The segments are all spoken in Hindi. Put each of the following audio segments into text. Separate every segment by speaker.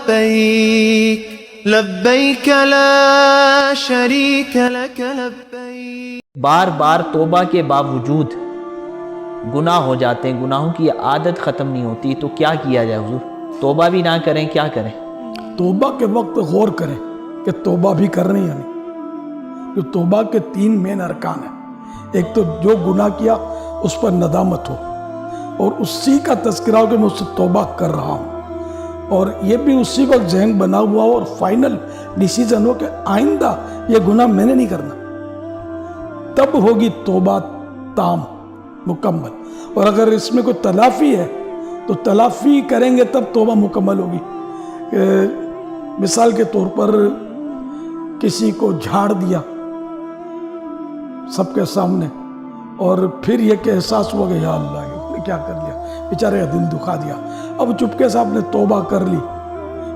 Speaker 1: लब्बैक लब्बैक ला शरीक लक लब्बैक।
Speaker 2: बार बार तौबा के बावजूद गुनाह हो जाते हैं, गुनाहों की आदत ख़त्म नहीं होती, तो क्या किया जाए हुजूर? तौबा भी ना करें, क्या करें?
Speaker 3: तौबा के वक्त गौर करें कि तौबा भी करनी है नहीं। तो तौबा के 3 मेन अरकान है। एक तो जो गुनाह किया उस पर नदामत हो और उसी का तज़किरा हो कि मैं उससे तौबा कर रहा हूँ, और ये भी उसी वक्त जहन बना हुआ हो और फाइनल डिसीजन हो कि आइंदा ये गुनाह मैंने नहीं करना, तब होगी तौबा ताम मुकम्मल। और अगर इसमें कोई तलाफ़ी है तो तलाफ़ी करेंगे तब तौबा मुकम्मल होगी। मिसाल के तौर पर किसी को झाड़ दिया सबके सामने और फिर ये कि एहसास हुआ कि या अल्लाह ने क्या कर लिया, बेचारे का दिल दुखा दिया। अब चुपके से आपने तौबा कर ली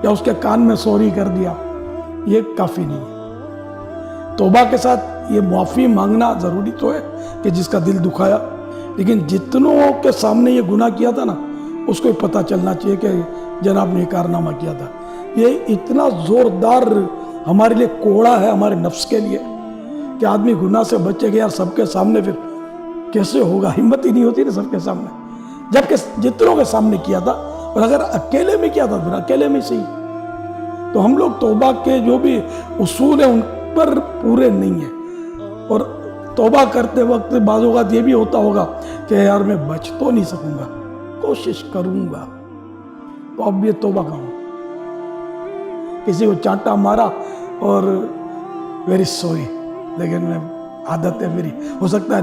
Speaker 3: या उसके कान में सॉरी कर दिया, ये काफ़ी नहीं है। तौबा के साथ ये मुआफ़ी मांगना ज़रूरी तो है कि जिसका दिल दुखाया, लेकिन जितनों के सामने ये गुनाह किया था ना, उसको पता चलना चाहिए कि जनाब ने कारनामा किया था। ये इतना ज़ोरदार हमारे लिए कोड़ा है, हमारे नफ्स के लिए, कि आदमी गुनाह से बचेगा यार सबके सामने, फिर कैसे होगा? हिम्मत ही नहीं होती ना सबके सामने, जबकि जितनों के सामने किया था। और अगर अकेले में किया था फिर अकेले में सही। तो हम लोग तौबा के जो भी उसूल हैं उन पर पूरे नहीं है, और तौबा करते वक्त बाज़ औक़ात ये भी होता होगा कि यार मैं बच तो नहीं सकूंगा, कोशिश करूंगा, तो अब ये तौबा कहूँ। किसी को चांटा मारा और वेरी सॉरी, लेकिन मैं आदत है मेरी, हो सकता है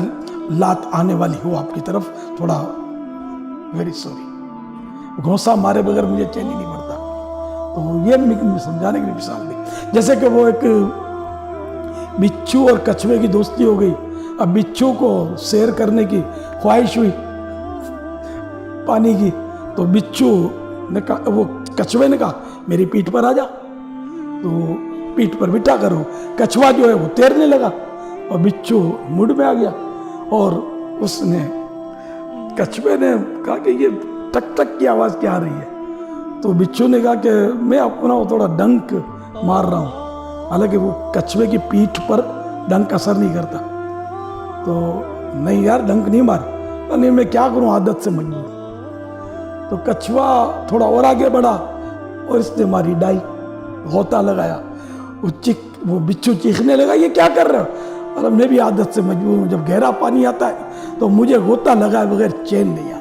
Speaker 3: लात आने वाली हो आपकी तरफ, थोड़ा वेरी सॉरी। घोंसा मारे बगैर मुझे चैन ही नहीं पड़ता। तो ये समझाने के लिए मिसाल दी। जैसे कि वो एक बिच्छू और कछुए की दोस्ती हो गई। अब बिच्छू को सैर करने की ख्वाहिश हुई पानी की, तो बिच्छू ने कहा, वो कछुए ने कहा मेरी पीठ पर आ जा। तो पीठ पर बिठा करो, कछुआ जो है वो तैरने लगा और बिच्छू मुड़ में आ गया। और उसने कछुए ने कहा कि ये टक टक की आवाज़ क्या आ रही है? तो बिच्छू ने कहा कि मैं अपना थोड़ा डंक मार रहा हूँ। हालांकि वो कछुए की पीठ पर डंक असर नहीं करता। तो नहीं यार डंक नहीं मार, नहीं मैं क्या करूँ, आदत से मजबूर। तो कछुआ थोड़ा और आगे बढ़ा और इसने मारी डाई, गोता लगाया। वो बिच्छू चीखने लगा ये क्या कर रहे हो? अरे मैं भी आदत से मजबूर हूँ, जब गहरा पानी आता है तो मुझे गोता लगाए बगैर चैन नहीं